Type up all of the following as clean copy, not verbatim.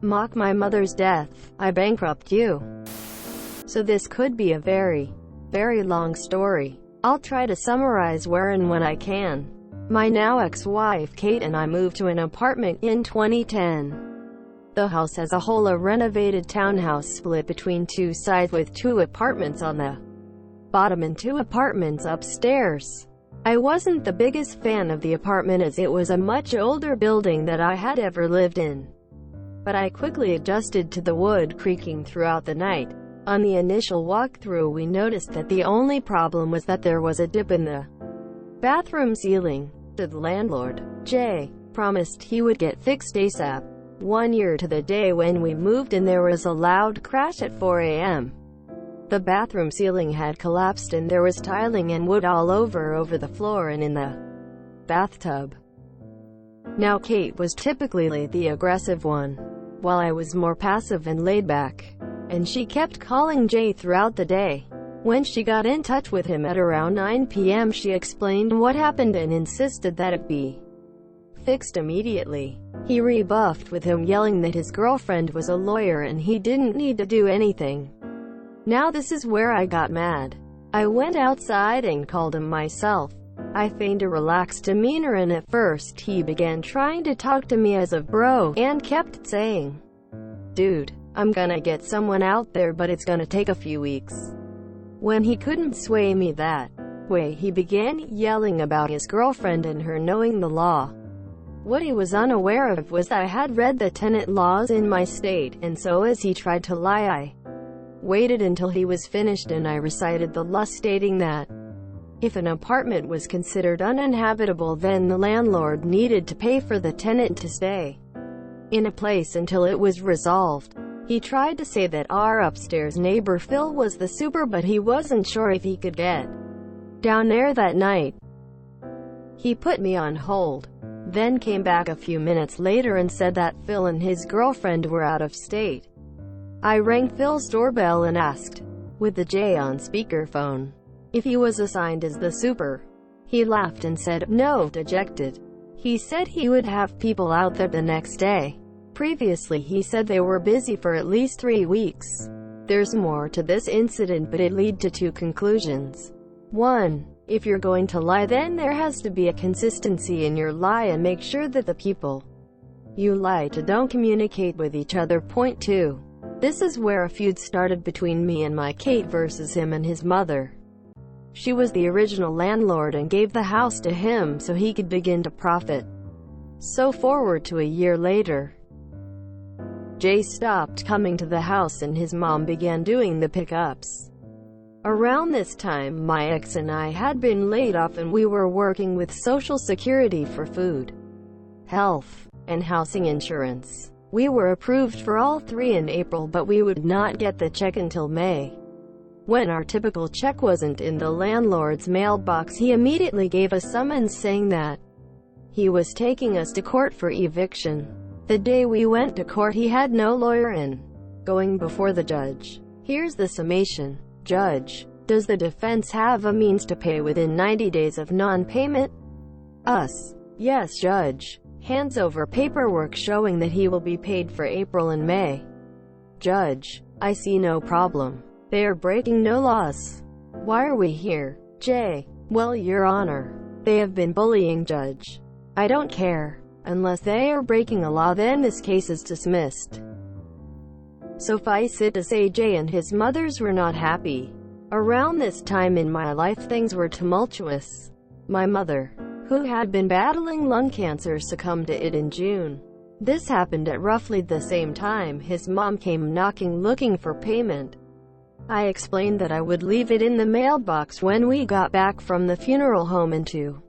Mock my mother's death. I bankrupt you. So this could be a very, very long story. I'll try to summarize where and when I can. My now ex-wife Kate and I moved to an apartment in 2010. The house as a whole a renovated townhouse split between two sides with 2 apartments on the bottom and 2 apartments upstairs. I wasn't the biggest fan of the apartment as it was a much older building that I had ever lived in. But I quickly adjusted to the wood creaking throughout the night. On the initial walkthrough we noticed that the only problem was that there was a dip in the bathroom ceiling. The landlord, Jay, promised he would get fixed ASAP. 1 year to the day when we moved in, there was a loud crash at 4 a.m. The bathroom ceiling had collapsed and there was tiling and wood all over the floor and in the bathtub. Now Kate was typically the aggressive one, while I was more passive and laid back, and she kept calling Jay throughout the day. When she got in touch with him at around 9 p.m. she explained what happened and insisted that it be fixed immediately. He rebuffed with him yelling that his girlfriend was a lawyer and he didn't need to do anything. Now this is where I got mad. I went outside and called him myself. I feigned a relaxed demeanor and at first he began trying to talk to me as a bro, and kept saying, "Dude, I'm gonna get someone out there but it's gonna take a few weeks." When he couldn't sway me that way, he began yelling about his girlfriend and her knowing the law. What he was unaware of was that I had read the tenant laws in my state, and so as he tried to lie I waited until he was finished and I recited the law stating that if an apartment was considered uninhabitable then the landlord needed to pay for the tenant to stay in a place until it was resolved. He tried to say that our upstairs neighbor Phil was the super, but he wasn't sure if he could get down there that night. He put me on hold, then came back a few minutes later and said that Phil and his girlfriend were out of state. I rang Phil's doorbell and asked, with the J on speakerphone, if he was assigned as the super. He laughed and said, no, dejected. He said he would have people out there the next day. Previously he said they were busy for at least 3 weeks. There's more to this incident, but it led to 2 conclusions. 1. If you're going to lie, then there has to be a consistency in your lie and make sure that the people you lie to don't communicate with each other. Point 2. This is where a feud started between me and my Kate versus him and his mother. She was the original landlord and gave the house to him so he could begin to profit. So forward to a year later, Jay stopped coming to the house and his mom began doing the pickups. Around this time, my ex and I had been laid off and we were working with Social Security for food, health, and housing insurance. We were approved for all 3 in April, but we would not get the check until May. When our typical check wasn't in the landlord's mailbox, he immediately gave a summons saying that he was taking us to court for eviction. The day we went to court, he had no lawyer in. Going before the judge. Here's the summation. Judge, does the defense have a means to pay within 90 days of non-payment? Us. Yes, Judge. Hands over paperwork showing that he will be paid for April and May. Judge, I see no problem. They are breaking no laws. Why are we here? Jay, well, Your Honor, they have been bullying. Judge, I don't care. Unless they are breaking a law, then this case is dismissed. Suffice it to say, Jay and his mothers were not happy. Around this time in my life, things were tumultuous. My mother, who had been battling lung cancer, succumbed to it in June. This happened at roughly the same time his mom came knocking looking for payment. I explained that I would leave it in the mailbox when we got back from the funeral home and to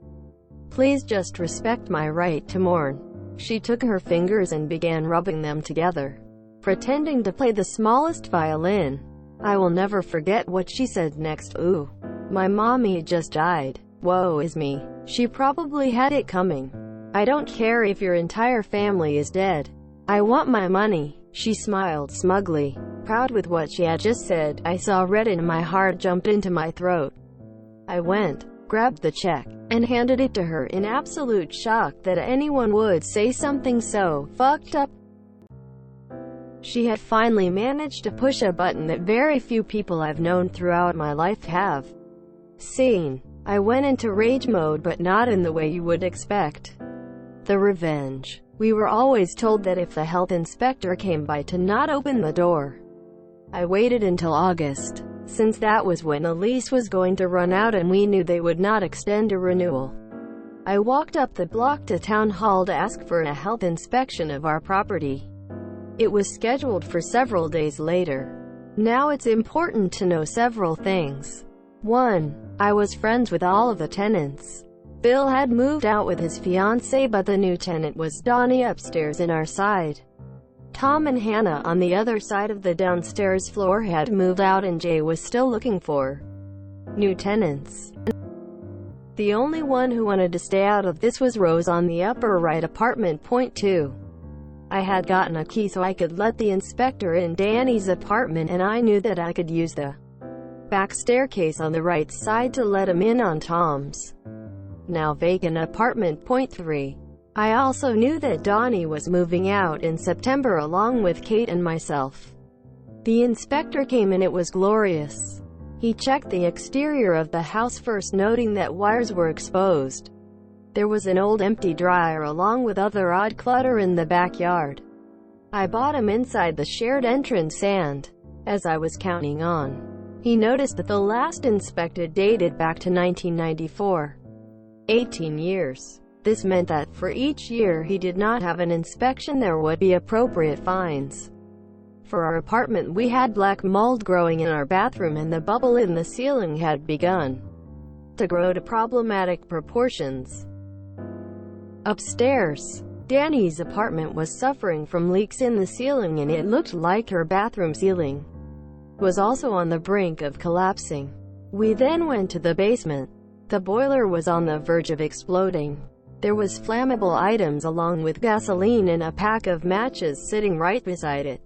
please just respect my right to mourn. She took her fingers and began rubbing them together, pretending to play the smallest violin. I will never forget what she said next. Ooh, my mommy just died. Woe is me. She probably had it coming. I don't care if your entire family is dead. I want my money. She smiled smugly, proud with what she had just said. I saw red and my heart jumped into my throat. I went, grabbed the check, and handed it to her in absolute shock that anyone would say something so fucked up. She had finally managed to push a button that very few people I've known throughout my life have seen. I went into rage mode, but not in the way you would expect. The revenge. We were always told that if the health inspector came by to not open the door. I waited until August, since that was when a lease was going to run out and we knew they would not extend a renewal. I walked up the block to town hall to ask for a health inspection of our property. It was scheduled for several days later. Now it's important to know several things. 1. I was friends with all of the tenants. Bill had moved out with his fiancée, but the new tenant was Donnie upstairs in our side. Tom and Hannah on the other side of the downstairs floor had moved out, and Jay was still looking for new tenants. The only one who wanted to stay out of this was Rose on the upper right apartment. Point 2. I had gotten a key so I could let the inspector in Danny's apartment, and I knew that I could use the back staircase on the right side to let him in on Tom's now vacant apartment. Point 3. I also knew that Donnie was moving out in September along with Kate and myself. The inspector came and it was glorious. He checked the exterior of the house first, noting that wires were exposed. There was an old empty dryer along with other odd clutter in the backyard. I bought him inside the shared entrance, and, as I was counting on, he noticed that the last inspected dated back to 1994. 18 years. This meant that, for each year he did not have an inspection, there would be appropriate fines. For our apartment, we had black mold growing in our bathroom, and the bubble in the ceiling had begun to grow to problematic proportions. Upstairs, Danny's apartment was suffering from leaks in the ceiling, and it looked like her bathroom ceiling was also on the brink of collapsing. We then went to the basement. The boiler was on the verge of exploding. There was flammable items along with gasoline and a pack of matches sitting right beside it.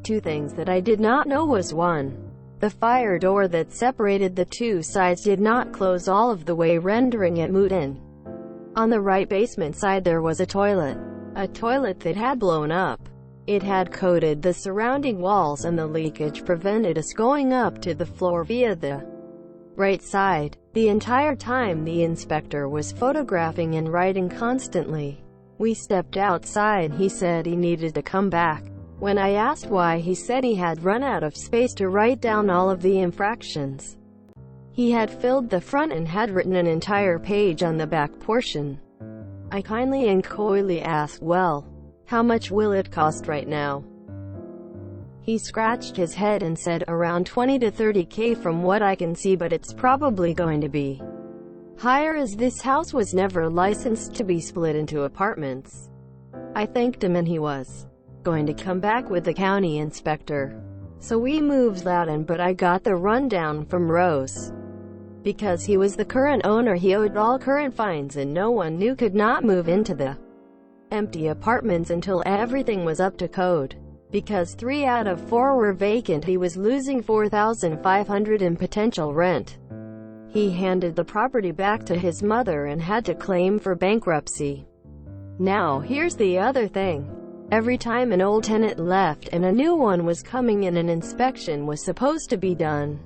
2 things that I did not know was 1. The fire door that separated the two sides did not close all of the way, rendering it moot in. On the right basement side there was a toilet that had blown up. It had coated the surrounding walls, and the leakage prevented us going up to the floor via the right side. The entire time the inspector was photographing and writing constantly. We stepped outside. He said he needed to come back. When I asked why, he said he had run out of space to write down all of the infractions. He had filled the front and had written an entire page on the back portion. I kindly and coyly asked, "Well, how much will it cost right now?" He scratched his head and said, "Around 20 to 30K from what I can see, but it's probably going to be higher as this house was never licensed to be split into apartments." I thanked him, and he was going to come back with the county inspector. So we moved out, but I got the rundown from Rose. Because he was the current owner, he owed all current fines, and no one new could not move into the empty apartments until everything was up to code. Because 3 out of 4 were vacant, he was losing $4,500 in potential rent. He handed the property back to his mother and had to claim for bankruptcy. Now, here's the other thing. Every time an old tenant left and a new one was coming in, an inspection was supposed to be done.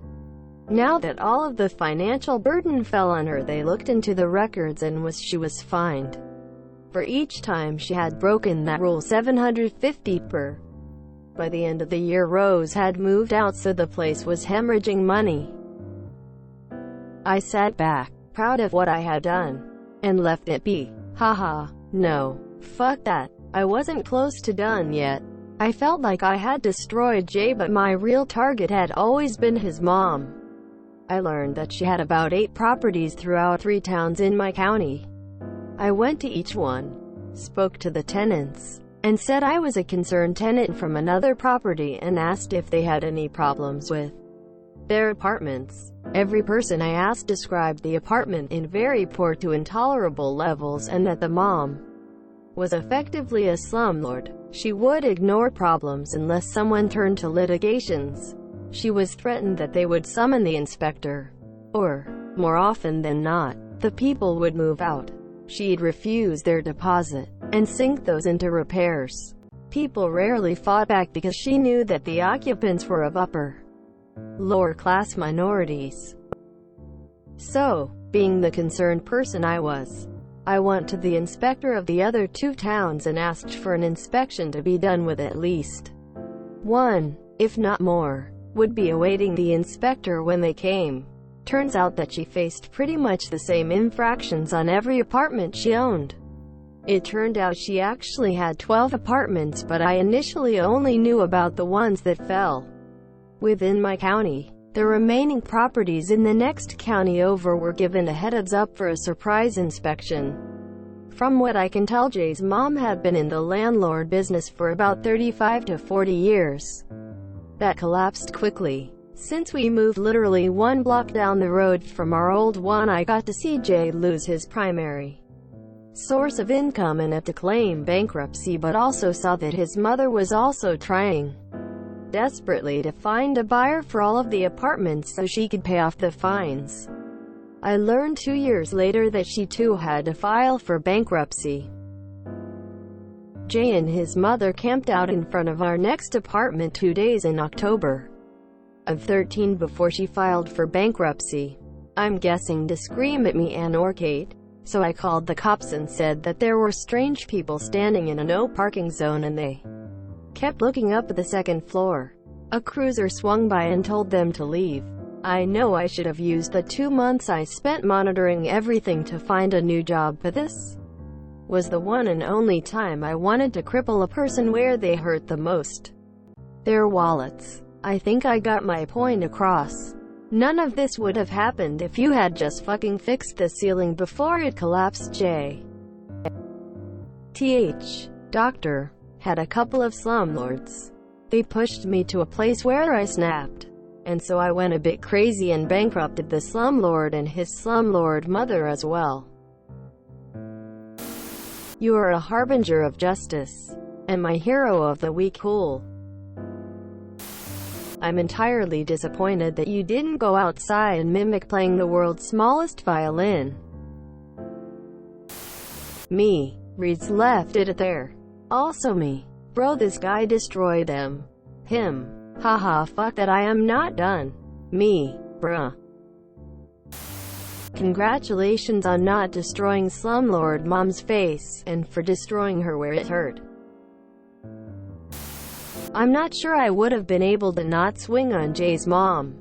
Now that all of the financial burden fell on her, they looked into the records and she was fined for each time she had broken that rule, $750 per. By the end of the year, Rose had moved out, so the place was hemorrhaging money. I sat back, proud of what I had done, and left it be. Haha. No. Fuck that. I wasn't close to done yet. I felt like I had destroyed Jay, but my real target had always been his mom. I learned that she had about 8 properties throughout 3 towns in my county. I went to each one, spoke to the tenants, and said I was a concerned tenant from another property, and asked if they had any problems with their apartments. Every person I asked described the apartment in very poor to intolerable levels, and that the mom was effectively a slumlord. She would ignore problems unless someone turned to litigations. She was threatened that they would summon the inspector, or, more often than not, the people would move out. She'd refuse their deposit and sink those into repairs. people rarely fought back because she knew that the occupants were of lower-class minorities. So, being the concerned person I was, I went to the inspector of the other two towns and asked for an inspection to be done with at least one, if not more, would be awaiting the inspector when they came. Turns out that she faced pretty much the same infractions on every apartment she owned. It turned out she actually had 12 apartments, but I initially only knew about the ones that fell within my county. The remaining properties in the next county over were given a heads-up for a surprise inspection. From what I can tell, Jay's mom had been in the landlord business for about 35 to 40 years. That collapsed quickly. Since we moved literally one block down the road from our old one, I got to see Jay lose his primary source of income and have to claim bankruptcy, but also saw that his mother was also trying desperately to find a buyer for all of the apartments so she could pay off the fines. I learned 2 years later that she too had to file for bankruptcy. Jay and his mother camped out in front of our next apartment 2 days in October of 13 before she filed for bankruptcy. I'm guessing to scream at me and or Kate. So I called the cops and said that there were strange people standing in a no parking zone and they kept looking up at the second floor. A cruiser swung by and told them to leave. I know I should have used the 2 months I spent monitoring everything to find a new job, but this was the one and only time I wanted to cripple a person where they hurt the most: their wallets. I think I got my point across. None of this would have happened if you had just fucking fixed the ceiling before it collapsed. Doctor had a couple of slumlords. They pushed me to a place where I snapped. And so I went a bit crazy and bankrupted the slumlord and his slumlord mother as well. You are a harbinger of justice, and my hero of the week. Cool. I'm entirely disappointed that you didn't go outside and mimic playing the world's smallest violin. Me. Reeds left it there. Also me. Bro, this guy destroyed them. Him. Haha, fuck that, I am not done. Me. Bruh. Congratulations on not destroying slumlord mom's face, and for destroying her where it hurt. I'm not sure I would have been able to not swing on Jay's mom.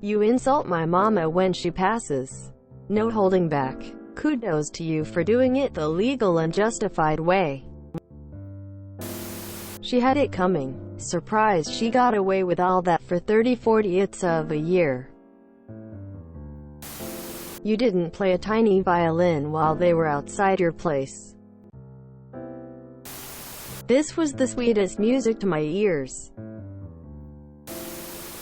You insult my mama when she passes. No holding back. Kudos to you for doing it the legal and justified way. She had it coming. Surprised she got away with all that for 30-40ths of a year. You didn't play a tiny violin while they were outside your place. This was the sweetest music to my ears.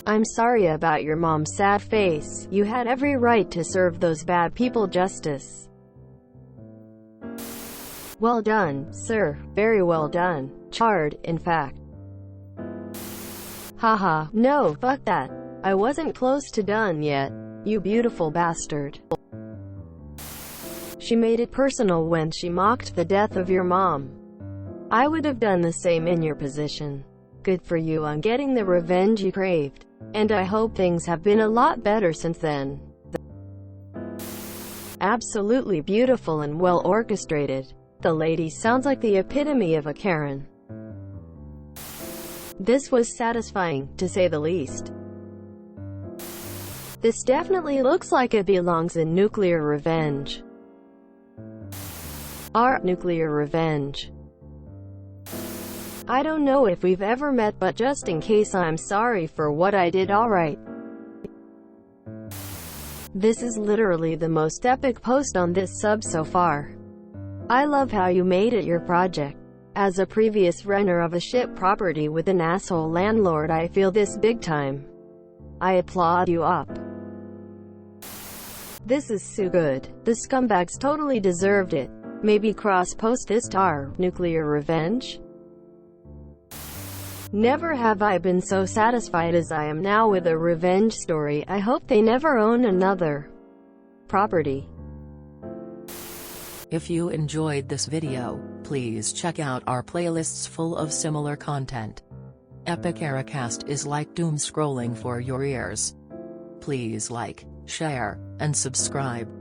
I'm sorry about your mom's sad face. You had every right to serve those bad people justice. Well done, sir. Very well done. Charred, in fact. Haha, no, fuck that. I wasn't close to done yet. You beautiful bastard. She made it personal when she mocked the death of your mom. I would have done the same in your position. Good for you on getting the revenge you craved. And I hope things have been a lot better since then. Absolutely beautiful and well orchestrated. The lady sounds like the epitome of a Karen. This was satisfying, to say the least. This definitely looks like it belongs in Nuclear Revenge. Our Nuclear Revenge. I don't know if we've ever met, but just in case, I'm sorry for what I did. Alright. This is literally the most epic post on this sub so far. I love how you made it your project. As a previous renter of a shit property with an asshole landlord, I feel this big time. I applaud you up. This is so good. The scumbags totally deserved it. Maybe cross-post this to our Nuclear Revenge? Never have I been so satisfied as I am now with a revenge story. I hope they never own another property. If you enjoyed this video, Please check out our playlists full of similar content. Epic Eracast is like doom scrolling for your ears. Please like, share, and subscribe.